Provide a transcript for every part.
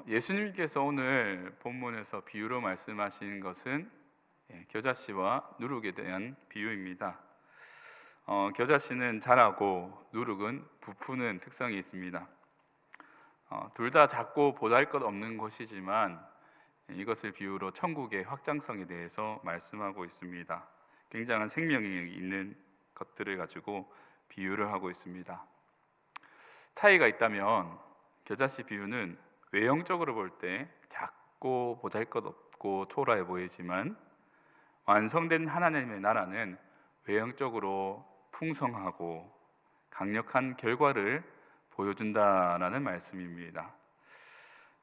예수님께서 오늘 본문에서 비유로 말씀하신 것은 겨자씨와 누룩에 대한 비유입니다. 겨자씨는 자라고 누룩은 부푸는 특성이 있습니다. 둘 다 작고 보잘것없는 것이지만 이것을 비유로 천국의 확장성에 대해서 말씀하고 있습니다. 굉장한 생명이 있는 것들을 가지고 비유를 하고 있습니다. 차이가 있다면 겨자씨 비유는 외형적으로 볼 때 작고 보잘것없고 초라해 보이지만 완성된 하나님의 나라는 외형적으로 풍성하고 강력한 결과를 보여준다라는 말씀입니다.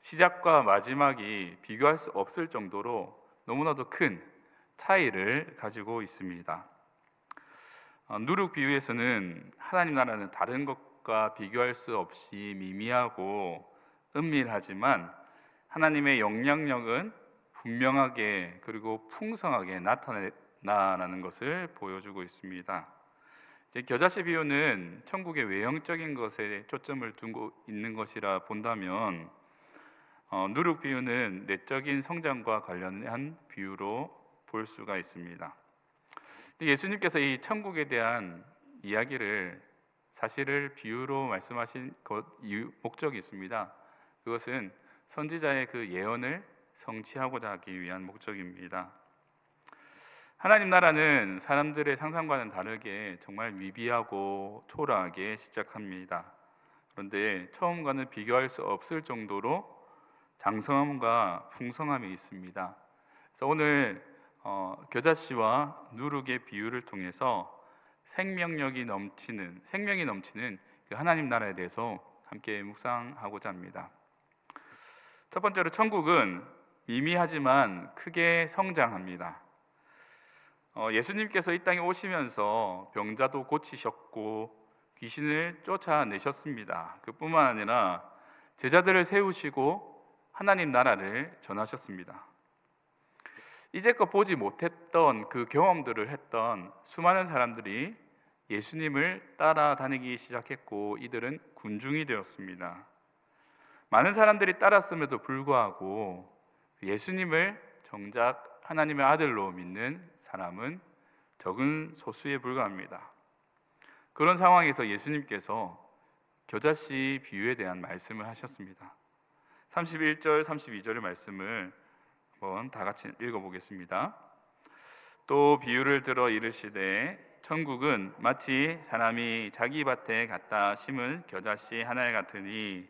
시작과 마지막이 비교할 수 없을 정도로 너무나도 큰 차이를 가지고 있습니다. 누룩 비유에서는 하나님 나라는 다른 것과 비교할 수 없이 미미하고 은밀하지만 하나님의 영향력은 분명하게 그리고 풍성하게 나타나는 것을 보여주고 있습니다. 겨자씨 비유는 천국의 외형적인 것에 초점을 두고 있는 것이라 본다면 누룩 비유는 내적인 성장과 관련한 비유로 볼 수가 있습니다. 예수님께서 이 천국에 대한 이야기를 사실을 비유로 말씀하신 목적이 있습니다. 그것은 선지자의 그 예언을 성취하고자 하기 위한 목적입니다. 하나님 나라는 사람들의 상상과는 다르게 정말 미비하고 초라하게 시작합니다. 그런데 처음과는 비교할 수 없을 정도로 장성함과 풍성함이 있습니다. 그래서 오늘 겨자씨와 누룩의 비유를 통해서 생명이 넘치는 그 하나님 나라에 대해서 함께 묵상하고자 합니다. 첫 번째로 천국은 미미하지만 크게 성장합니다. 예수님께서 이 땅에 오시면서 병자도 고치셨고 귀신을 쫓아내셨습니다. 그뿐만 아니라 제자들을 세우시고 하나님 나라를 전하셨습니다. 이제껏 보지 못했던 그 경험들을 했던 수많은 사람들이 예수님을 따라다니기 시작했고 이들은 군중이 되었습니다. 많은 사람들이 따랐음에도 불구하고 예수님을 정작 하나님의 아들로 믿는 사람은 적은 소수에 불과합니다. 그런 상황에서 예수님께서 겨자씨 비유에 대한 말씀을 하셨습니다. 31절, 32절의 말씀을 한번 다 같이 읽어보겠습니다. 또 비유를 들어 이르시되 천국은 마치 사람이 자기 밭에 갖다 심은 겨자씨 하나 같으니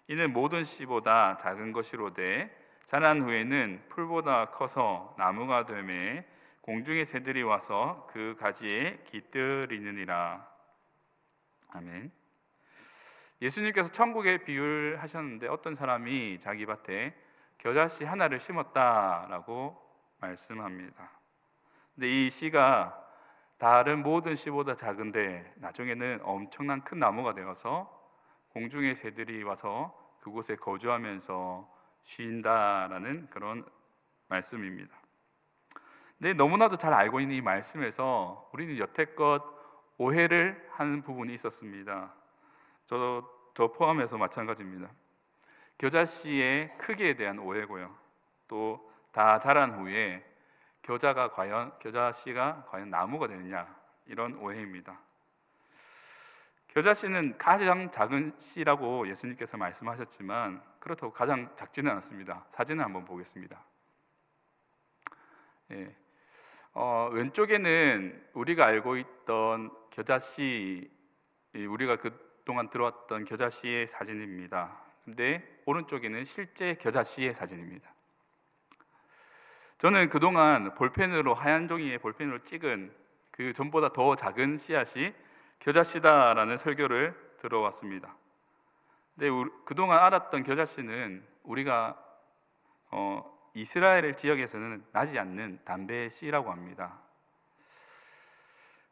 이는 모든 씨보다 작은 것이로되 자란 후에는 풀보다 커서 나무가 되매 공중의 새들이 와서 그 가지에 깃들이느니라. 아멘. 예수님께서 천국의 비유를 하셨는데 어떤 사람이 자기 밭에 겨자씨 하나를 심었다라고 말씀합니다. 근데 이 씨가 다른 모든 씨보다 작은데 나중에는 엄청난 큰 나무가 되어서 공중의 새들이 와서 그곳에 거주하면서 쉰다라는 그런 말씀입니다. 근데 너무나도 잘 알고 있는 이 말씀에서 우리는 여태껏 오해를 하는 부분이 있었습니다. 저 포함해서 마찬가지입니다. 겨자씨의 크기에 대한 오해고요. 또 다 자란 후에 겨자씨가 과연 나무가 되느냐 이런 오해입니다. 겨자씨는 가장 작은 씨라고 예수님께서 말씀하셨지만 그렇다고 가장 작지는 않습니다. 사진을 한번 보겠습니다. 왼쪽에는 우리가 알고 있던 겨자씨, 우리가 그동안 들어왔던 겨자씨의 사진입니다. 근데 오른쪽에는 실제 겨자씨의 사진입니다. 저는 그동안 하얀 종이에 볼펜으로 찍은 그 전보다 더 작은 씨앗이 겨자씨다라는 설교를 들어왔습니다. 근데 그동안 알았던 겨자씨는 우리가 이스라엘 지역에서는 나지 않는 담배 씨라고 합니다.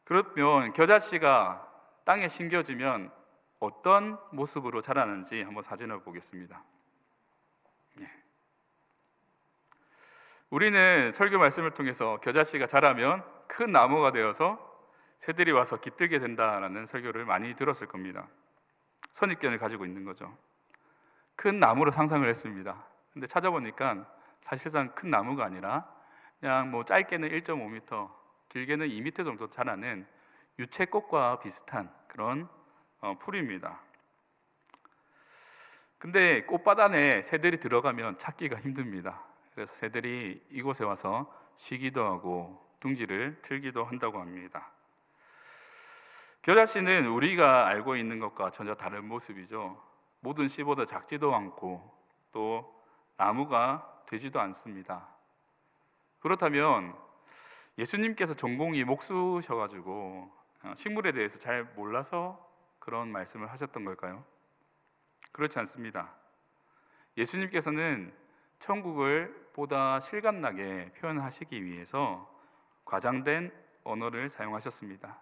그러면 겨자씨가 땅에 심겨지면 어떤 모습으로 자라는지 한번 사진을 보겠습니다. 우리는 설교 말씀을 통해서 겨자씨가 자라면 큰 나무가 되어서 새들이 와서 깃들게 된다라는 설교를 많이 들었을 겁니다. 선입견을 가지고 있는 거죠. 큰 나무로 상상을 했습니다. 근데 찾아보니까 사실상 큰 나무가 아니라 그냥 뭐 짧게는 1.5m, 길게는 2m 정도 자라는 유채꽃과 비슷한 그런 풀입니다. 근데 꽃바단에 새들이 들어가면 찾기가 힘듭니다. 그래서 새들이 이곳에 와서 쉬기도 하고 둥지를 틀기도 한다고 합니다. 겨자씨는 우리가 알고 있는 것과 전혀 다른 모습이죠. 모든 씨보다 작지도 않고 또 나무가 되지도 않습니다. 그렇다면 예수님께서 전공이 목수셔가지고 식물에 대해서 잘 몰라서 그런 말씀을 하셨던 걸까요? 그렇지 않습니다. 예수님께서는 천국을 보다 실감나게 표현하시기 위해서 과장된 언어를 사용하셨습니다.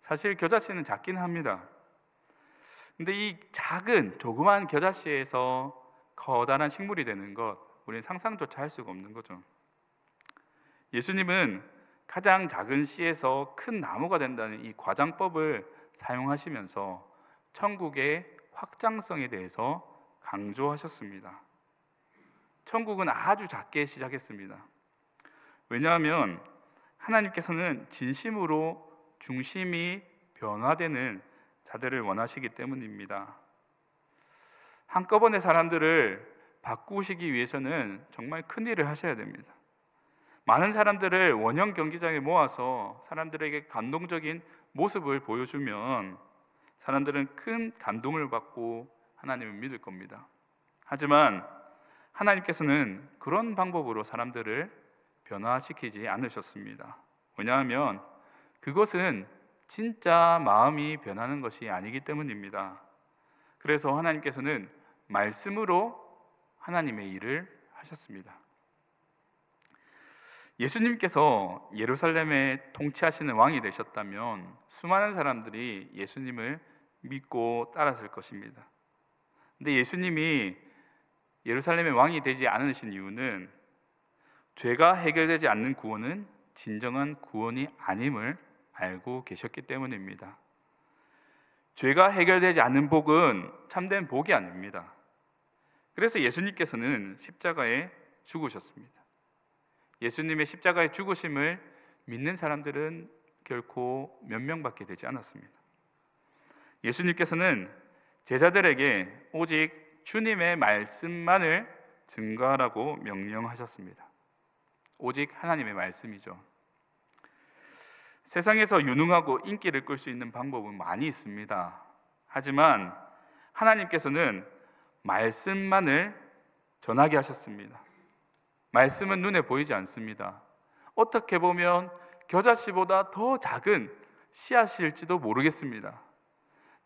사실 겨자씨는 작긴 합니다. 근데 이 작은 조그만 겨자씨에서 커다란 식물이 되는 것, 우리는 상상조차 할 수가 없는 거죠. 예수님은 가장 작은 씨에서 큰 나무가 된다는 이 과장법을 사용하시면서 천국의 확장성에 대해서 강조하셨습니다. 천국은 아주 작게 시작했습니다. 왜냐하면 하나님께서는 진심으로 중심이 변화되는 자들을 원하시기 때문입니다. 한꺼번에 사람들을 바꾸시기 위해서는 정말 큰 일을 하셔야 됩니다. 많은 사람들을 원형 경기장에 모아서 사람들에게 감동적인 모습을 보여주면 사람들은 큰 감동을 받고 하나님을 믿을 겁니다. 하지만 하나님께서는 그런 방법으로 사람들을 변화시키지 않으셨습니다. 왜냐하면 그것은 진짜 마음이 변하는 것이 아니기 때문입니다. 그래서 하나님께서는 말씀으로 하나님의 일을 하셨습니다. 예수님께서 예루살렘에 통치하시는 왕이 되셨다면 수많은 사람들이 예수님을 믿고 따랐을 것입니다. 근데 예수님이 예루살렘의 왕이 되지 않으신 이유는 죄가 해결되지 않는 구원은 진정한 구원이 아님을 알고 계셨기 때문입니다. 죄가 해결되지 않는 복은 참된 복이 아닙니다. 그래서 예수님께서는 십자가에 죽으셨습니다. 예수님의 십자가의 죽으심을 믿는 사람들은 결코 몇 명밖에 되지 않았습니다. 예수님께서는 제자들에게 오직 주님의 말씀만을 증거하라고 명령하셨습니다. 오직 하나님의 말씀이죠. 세상에서 유능하고 인기를 끌 수 있는 방법은 많이 있습니다. 하지만 하나님께서는 말씀만을 전하게 하셨습니다. 말씀은 눈에 보이지 않습니다. 어떻게 보면 겨자씨보다 더 작은 씨앗일지도 모르겠습니다.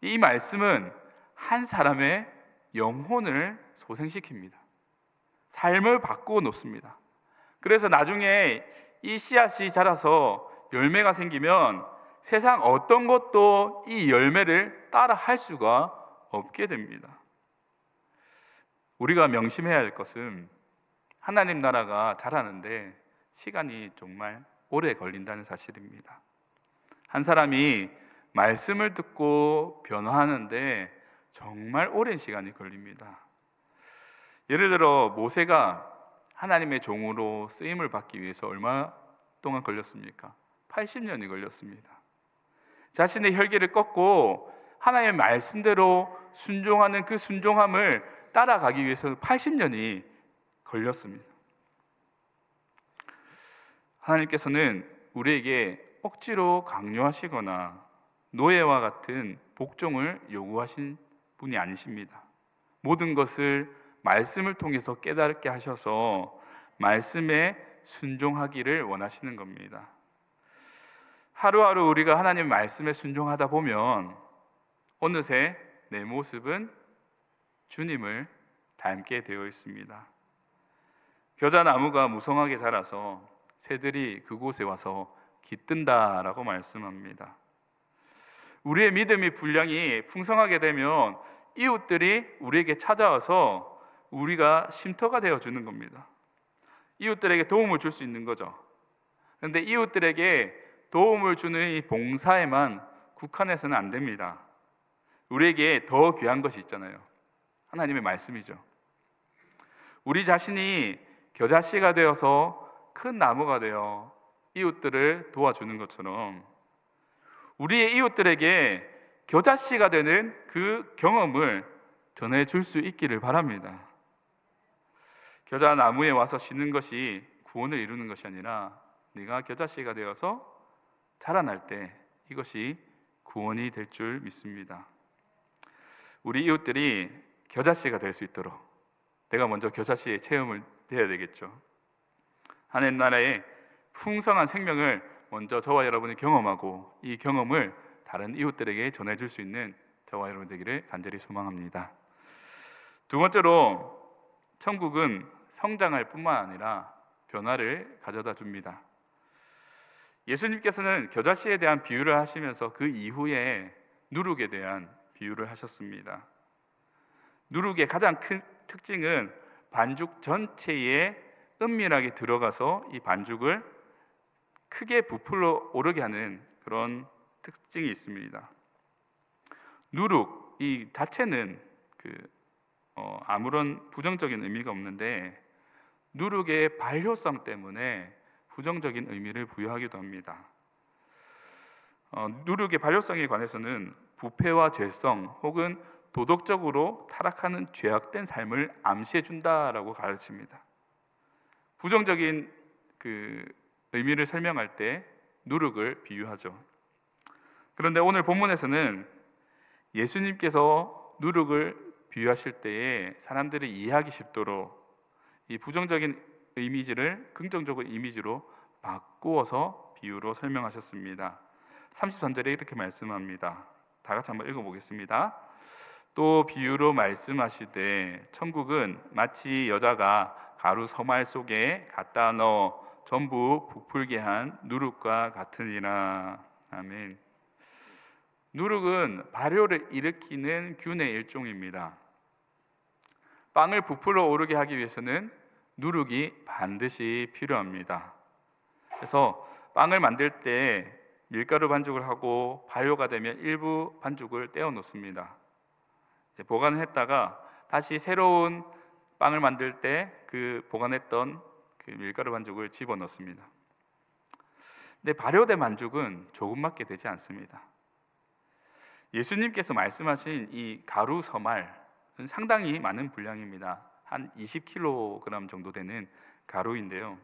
이 말씀은 한 사람의 영혼을 소생시킵니다. 삶을 바꾸어 놓습니다. 그래서 나중에 이 씨앗이 자라서 열매가 생기면 세상 어떤 것도 이 열매를 따라 할 수가 없게 됩니다. 우리가 명심해야 할 것은 하나님 나라가 자라는데 시간이 정말 오래 걸린다는 사실입니다. 한 사람이 말씀을 듣고 변화하는데 정말 오랜 시간이 걸립니다. 예를 들어 모세가 하나님의 종으로 쓰임을 받기 위해서 얼마 동안 걸렸습니까? 80년이 걸렸습니다. 자신의 혈기를 꺾고 하나님의 말씀대로 순종하는 그 순종함을 따라가기 위해서 80년이 걸렸습니다. 하나님께서는 우리에게 억지로 강요하시거나 노예와 같은 복종을 요구하신 분이 아니십니다. 모든 것을 말씀을 통해서 깨닫게 하셔서 말씀에 순종하기를 원하시는 겁니다. 하루하루 우리가 하나님의 말씀에 순종하다 보면 어느새 내 모습은 주님을 닮게 되어 있습니다. 겨자나무가 무성하게 자라서 새들이 그곳에 와서 깃든다라고 말씀합니다. 우리의 믿음의 분량이 풍성하게 되면 이웃들이 우리에게 찾아와서 우리가 쉼터가 되어주는 겁니다. 이웃들에게 도움을 줄 수 있는 거죠. 그런데 이웃들에게 도움을 주는 이 봉사에만 국한해서는 안 됩니다. 우리에게 더 귀한 것이 있잖아요. 하나님의 말씀이죠. 우리 자신이 겨자씨가 되어서 큰 나무가 되어 이웃들을 도와주는 것처럼 우리의 이웃들에게 겨자씨가 되는 그 경험을 전해줄 수 있기를 바랍니다. 겨자 나무에 와서 쉬는 것이 구원을 이루는 것이 아니라 네가 겨자씨가 되어서 자라날 때 이것이 구원이 될 줄 믿습니다. 우리 이웃들이 겨자씨가 될 수 있도록 내가 먼저 겨자씨의 체험을 해야 되겠죠. 하나님 나라의 풍성한 생명을 먼저 저와 여러분이 경험하고 이 경험을 다른 이웃들에게 전해줄 수 있는 저와 여러분 되기를 간절히 소망합니다. 두 번째로 천국은 성장할 뿐만 아니라 변화를 가져다 줍니다. 예수님께서는 겨자씨에 대한 비유를 하시면서 그 이후에 누룩에 대한 비유를 하셨습니다. 누룩의 가장 큰 특징은 반죽 전체에 은밀하게 들어가서 이 반죽을 크게 부풀어 오르게 하는 그런 특징이 있습니다. 누룩 이 자체는 아무런 부정적인 의미가 없는데 누룩의 발효성 때문에 부정적인 의미를 부여하기도 합니다. 누룩의 발효성에 관해서는 부패와 죄성 혹은 도덕적으로 타락하는 죄악된 삶을 암시해 준다라고 가르칩니다. 부정적인 의미를 설명할 때 누룩을 비유하죠. 그런데 오늘 본문에서는 예수님께서 누룩을 비유하실 때에 사람들이 이해하기 쉽도록 이 부정적인 이미지를 긍정적인 이미지로 바꾸어서 비유로 설명하셨습니다. 33절에 이렇게 말씀합니다. 다 같이 한번 읽어보겠습니다. 또 비유로 말씀하시되 천국은 마치 여자가 가루 서말 속에 갖다 넣어 전부 부풀게 한 누룩과 같으니라. 아멘. 누룩은 발효를 일으키는 균의 일종입니다. 빵을 부풀어 오르게 하기 위해서는 누룩이 반드시 필요합니다. 그래서 빵을 만들 때 밀가루 반죽을 하고 발효가 되면 일부 반죽을 떼어 놓습니다. 보관을 했다가 다시 새로운 빵을 만들 때 그 보관했던 그 밀가루 반죽을 집어 넣습니다. 근데 발효된 반죽은 조금밖에 되지 않습니다. 예수님께서 말씀하신 이 가루 서말은 상당히 많은 분량입니다. 한 20kg 정도 되는 가루인데요.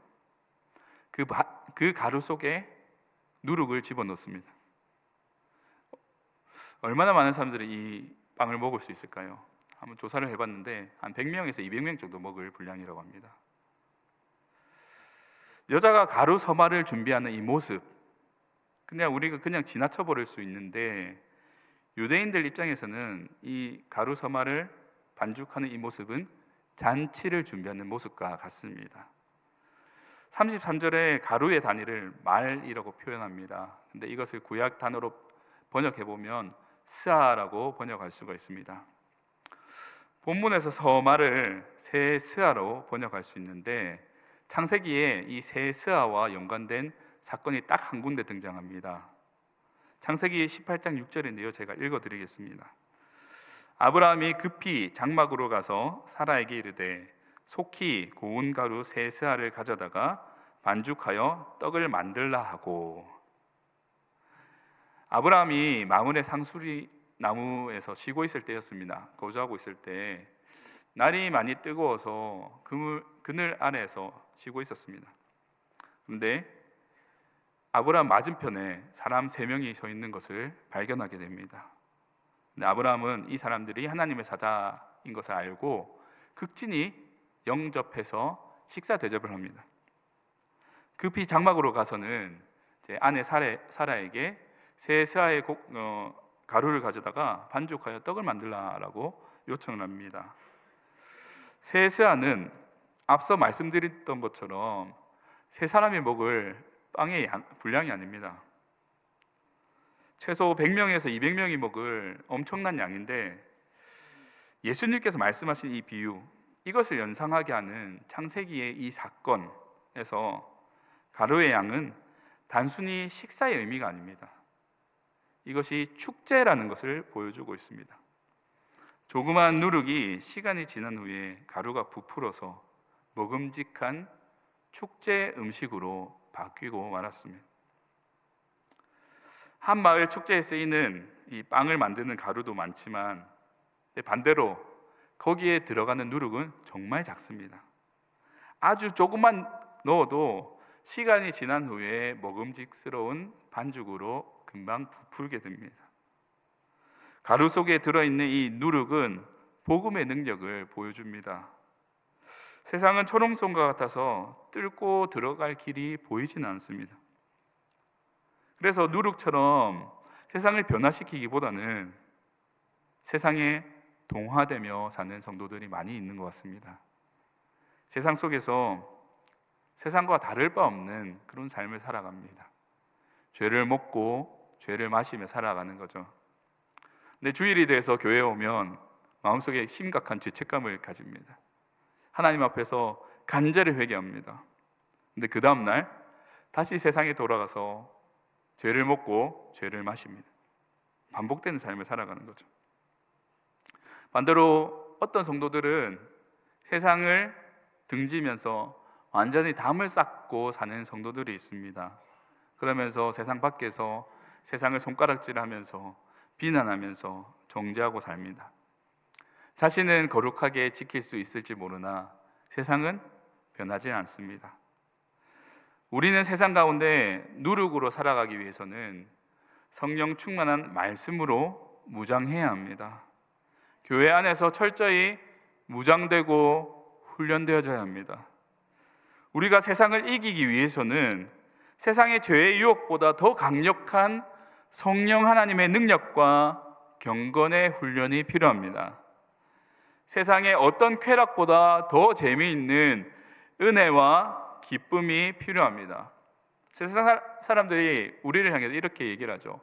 그 가루 속에 누룩을 집어넣습니다. 얼마나 많은 사람들이 이 빵을 먹을 수 있을까요? 한번 조사를 해봤는데 한 100명에서 200명 정도 먹을 분량이라고 합니다. 여자가 가루 서말을 준비하는 이 모습, 그냥 우리가 그냥 지나쳐 버릴 수 있는데 유대인들 입장에서는 이 가루 서말을 반죽하는 이 모습은 잔치를 준비하는 모습과 같습니다. 33절에 가루의 단위를 말이라고 표현합니다. 근데 이것을 구약 단어로 번역해 보면 스아라고 번역할 수가 있습니다. 본문에서 서말을 세 스아로 번역할 수 있는데 창세기에 이 세 스아와 연관된 사건이 딱 한 군데 등장합니다. 창세기 18장 6절인데요. 제가 읽어드리겠습니다. 아브라함이 급히 장막으로 가서 사라에게 이르되 속히 고운 가루 세 스아를 가져다가 반죽하여 떡을 만들라 하고. 아브라함이 마므레 상수리 나무에서 쉬고 있을 때였습니다. 거주하고 있을 때 날이 많이 뜨거워서 그늘 아래에서 쉬고 있었습니다. 그런데 아브라함 맞은편에 사람 3명이 서 있는 것을 발견하게 됩니다. 근데 아브라함은 이 사람들이 하나님의 사자인 것을 알고 극진히 영접해서 식사 대접을 합니다. 급히 장막으로 가서는 제 아내 사라에게 세 스아의 가루를 가져다가 반죽하여 떡을 만들라라고 요청을 합니다. 세 스아는 앞서 말씀드렸던 것처럼 세 사람이 먹을 빵의 분량이 아닙니다. 최소 100명에서 200명이 먹을 엄청난 양인데 예수님께서 말씀하신 이 비유, 이것을 연상하게 하는 창세기의 이 사건에서 가루의 양은 단순히 식사의 의미가 아닙니다. 이것이 축제라는 것을 보여주고 있습니다. 조그마한 누룩이 시간이 지난 후에 가루가 부풀어서 먹음직한 축제 음식으로 바뀌고 말았습니다. 한 마을 축제에 쓰이는 이 빵을 만드는 가루도 많지만 반대로 거기에 들어가는 누룩은 정말 작습니다. 아주 조금만 넣어도 시간이 지난 후에 먹음직스러운 반죽으로 금방 부풀게 됩니다. 가루 속에 들어있는 이 누룩은 복음의 능력을 보여줍니다. 세상은 초롱성과 같아서 뚫고 들어갈 길이 보이지는 않습니다. 그래서 누룩처럼 세상을 변화시키기보다는 세상에 동화되며 사는 성도들이 많이 있는 것 같습니다. 세상 속에서 세상과 다를 바 없는 그런 삶을 살아갑니다. 죄를 먹고 죄를 마시며 살아가는 거죠. 근데 주일이 돼서 교회에 오면 마음속에 심각한 죄책감을 가집니다. 하나님 앞에서 간절히 회개합니다. 근데 그 다음날 다시 세상에 돌아가서 죄를 먹고 죄를 마십니다. 반복되는 삶을 살아가는 거죠. 반대로 어떤 성도들은 세상을 등지면서 완전히 담을 쌓고 사는 성도들이 있습니다. 그러면서 세상 밖에서 세상을 손가락질하면서 비난하면서 정죄하고 삽니다. 자신은 거룩하게 지킬 수 있을지 모르나 세상은 변하지 않습니다. 우리는 세상 가운데 누룩으로 살아가기 위해서는 성령 충만한 말씀으로 무장해야 합니다. 교회 안에서 철저히 무장되고 훈련되어져야 합니다. 우리가 세상을 이기기 위해서는 세상의 죄의 유혹보다 더 강력한 성령 하나님의 능력과 경건의 훈련이 필요합니다. 세상의 어떤 쾌락보다 더 재미있는 은혜와 기쁨이 필요합니다. 세상 사람들이 우리를 향해서 이렇게 얘기를 하죠.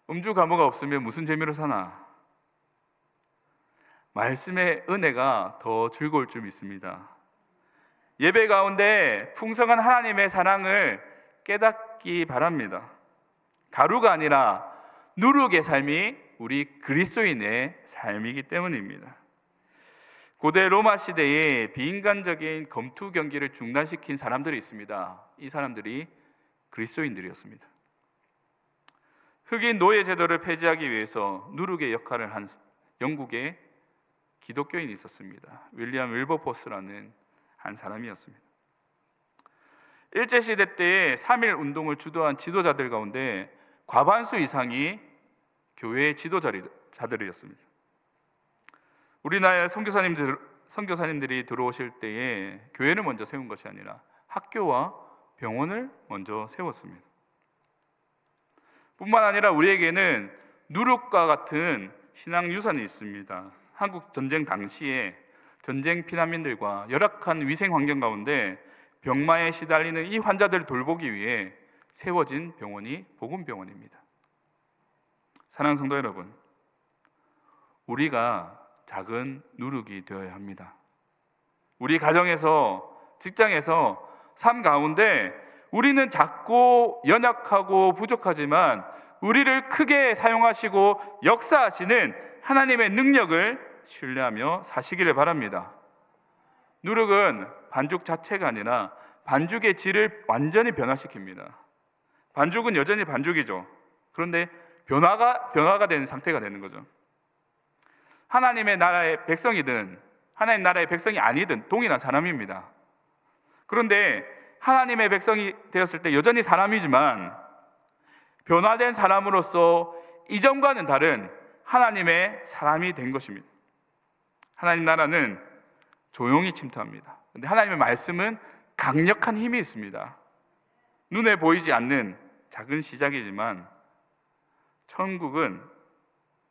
음주 가무가 없으면 무슨 재미로 사나? 말씀의 은혜가 더 즐거울 줄 믿습니다. 예배 가운데 풍성한 하나님의 사랑을 깨닫기 바랍니다. 가루가 아니라 누룩의 삶이 우리 그리스도인의 삶이기 때문입니다. 고대 로마 시대에 비인간적인 검투 경기를 중단시킨 사람들이 있습니다. 이 사람들이 그리스도인들이었습니다. 흑인 노예 제도를 폐지하기 위해서 누룩의 역할을 한 영국의 기독교인이 있었습니다. 윌리엄 윌버포스라는 한 사람이었습니다. 일제시대 때에 3.1 운동을 주도한 지도자들 가운데 과반수 이상이 교회의 지도자들이었습니다. 우리나라의 선교사님들이 들어오실 때에 교회를 먼저 세운 것이 아니라 학교와 병원을 먼저 세웠습니다. 뿐만 아니라 우리에게는 누룩과 같은 신앙 유산이 있습니다. 한국 전쟁 당시에 전쟁 피난민들과 열악한 위생 환경 가운데 병마에 시달리는 이 환자들을 돌보기 위해 세워진 병원이 복음병원입니다. 사랑하는 성도 여러분, 우리가 작은 누룩이 되어야 합니다. 우리 가정에서, 직장에서, 삶 가운데 우리는 작고 연약하고 부족하지만 우리를 크게 사용하시고 역사하시는 하나님의 능력을 신뢰하며 사시기를 바랍니다. 누룩은 반죽 자체가 아니라 반죽의 질을 완전히 변화시킵니다. 반죽은 여전히 반죽이죠. 그런데 변화가 된 상태가 되는 거죠. 하나님의 나라의 백성이든 하나님 나라의 백성이 아니든 동일한 사람입니다. 그런데 하나님의 백성이 되었을 때 여전히 사람이지만 변화된 사람으로서 이전과는 다른 하나님의 사람이 된 것입니다. 하나님 나라는 조용히 침투합니다. 그런데 하나님의 말씀은 강력한 힘이 있습니다. 눈에 보이지 않는 작은 시작이지만 천국은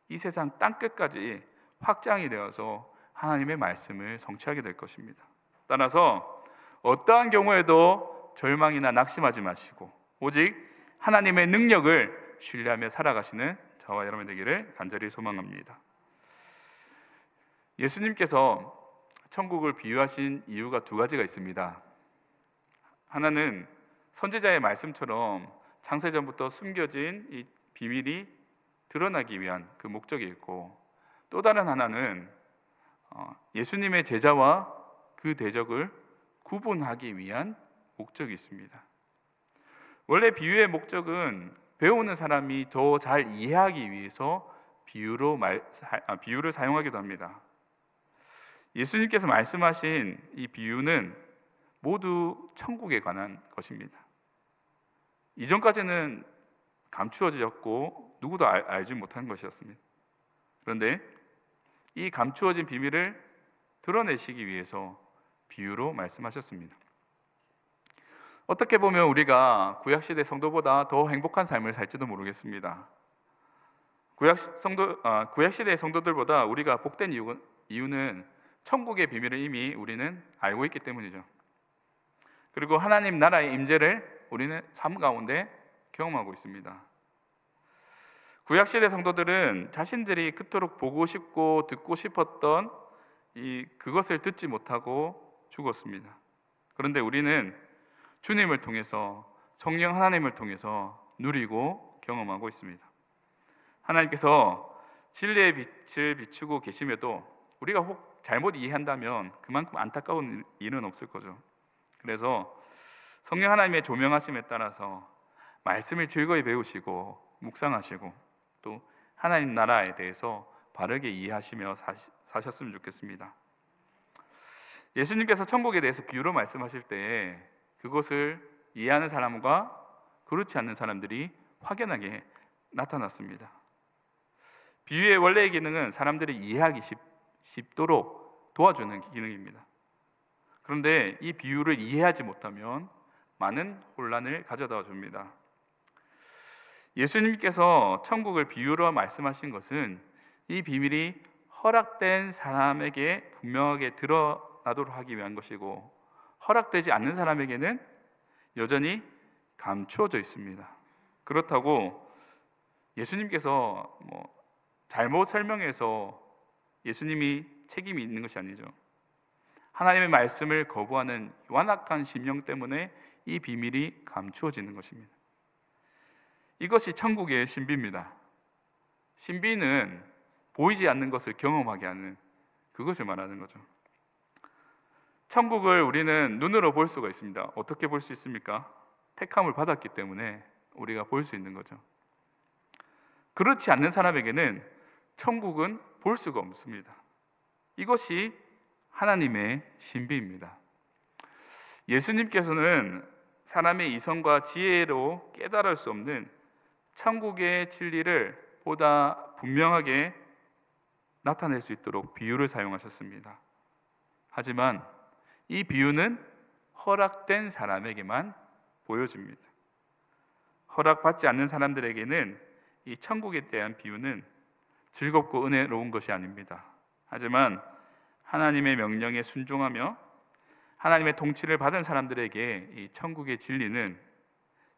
이 세상 땅끝까지 확장이 되어서 하나님의 말씀을 성취하게 될 것입니다. 따라서 어떠한 경우에도 절망이나 낙심하지 마시고 오직 하나님의 능력을 신뢰하며 살아가시는 저와 여러분 되기를 간절히 소망합니다. 예수님께서 천국을 비유하신 이유가 두 가지가 있습니다. 하나는 선지자의 말씀처럼 창세전부터 숨겨진 이 비밀이 드러나기 위한 그 목적이 있고, 또 다른 하나는 예수님의 제자와 그 대적을 구분하기 위한 목적이 있습니다. 원래 비유의 목적은 배우는 사람이 더 잘 이해하기 위해서 비유를 사용하기도 합니다. 예수님께서 말씀하신 이 비유는 모두 천국에 관한 것입니다. 이전까지는 감추어졌고 누구도 알지 못한 것이었습니다. 그런데 이 감추어진 비밀을 드러내시기 위해서 비유로 말씀하셨습니다. 어떻게 보면 우리가 구약시대 성도보다 더 행복한 삶을 살지도 모르겠습니다. 구약시대의 성도들보다 우리가 복된 이유는 천국의 비밀을 이미 우리는 알고 있기 때문이죠. 그리고 하나님 나라의 임재를 우리는 삶 가운데 경험하고 있습니다. 구약시대 성도들은 자신들이 그토록 보고 싶고 듣고 싶었던 그것을 듣지 못하고 죽었습니다. 그런데 우리는 주님을 통해서, 성령 하나님을 통해서 누리고 경험하고 있습니다. 하나님께서 진리의 빛을 비추고 계심에도 우리가 혹 잘못 이해한다면 그만큼 안타까운 일은 없을 거죠. 그래서 성령 하나님의 조명하심에 따라서 말씀을 즐거이 배우시고 묵상하시고 또 하나님 나라에 대해서 바르게 이해하시며 사셨으면 좋겠습니다. 예수님께서 천국에 대해서 비유로 말씀하실 때 그것을 이해하는 사람과 그렇지 않는 사람들이 확연하게 나타났습니다. 비유의 원래의 기능은 사람들이 이해하기 쉽도록 도와주는 기능입니다. 그런데 이 비유를 이해하지 못하면 많은 혼란을 가져다 줍니다. 예수님께서 천국을 비유로 말씀하신 것은 이 비밀이 허락된 사람에게 분명하게 드러나도록 하기 위한 것이고, 허락되지 않는 사람에게는 여전히 감추어져 있습니다. 그렇다고 예수님께서 잘못 설명해서 예수님이 책임이 있는 것이 아니죠. 하나님의 말씀을 거부하는 완악한 심령 때문에 이 비밀이 감추어지는 것입니다. 이것이 천국의 신비입니다. 신비는 보이지 않는 것을 경험하게 하는 그것을 말하는 거죠. 천국을 우리는 눈으로 볼 수가 있습니다. 어떻게 볼 수 있습니까? 택함을 받았기 때문에 우리가 볼 수 있는 거죠. 그렇지 않는 사람에게는 천국은 볼 수가 없습니다. 이것이 하나님의 신비입니다. 예수님께서는 사람의 이성과 지혜로 깨달을 수 없는 천국의 진리를 보다 분명하게 나타낼 수 있도록 비유를 사용하셨습니다. 하지만 이 비유는 허락된 사람에게만 보여집니다. 허락받지 않는 사람들에게는 이 천국에 대한 비유는 즐겁고 은혜로운 것이 아닙니다. 하지만 하나님의 명령에 순종하며 하나님의 통치를 받은 사람들에게 이 천국의 진리는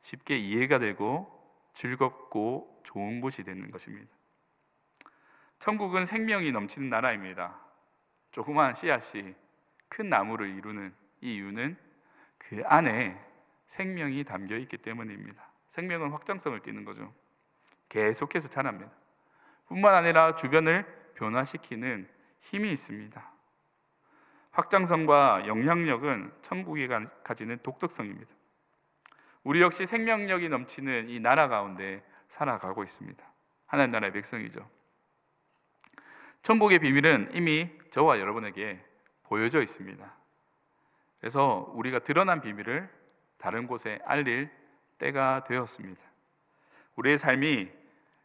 쉽게 이해가 되고 즐겁고 좋은 곳이 되는 것입니다. 천국은 생명이 넘치는 나라입니다. 조그마한 씨앗이 큰 나무를 이루는 이 이유는 그 안에 생명이 담겨 있기 때문입니다. 생명은 확장성을 띠는 거죠. 계속해서 자랍니다. 뿐만 아니라 주변을 변화시키는 힘이 있습니다. 확장성과 영향력은 천국이 가지는 독특성입니다. 우리 역시 생명력이 넘치는 이 나라 가운데 살아가고 있습니다. 하나님 나라의 백성이죠. 천국의 비밀은 이미 저와 여러분에게 보여져 있습니다. 그래서 우리가 드러난 비밀을 다른 곳에 알릴 때가 되었습니다. 우리의 삶이,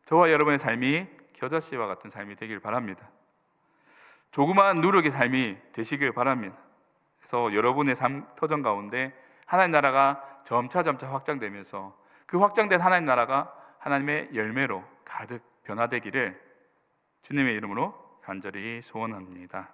저와 여러분의 삶이 겨자씨와 같은 삶이 되길 바랍니다. 조그마한 누룩의 삶이 되시길 바랍니다. 그래서 여러분의 삶 터전 가운데 하나님 나라가 점차 확장되면서 그 확장된 하나님 나라가 하나님의 열매로 가득 변화되기를 주님의 이름으로 간절히 소원합니다.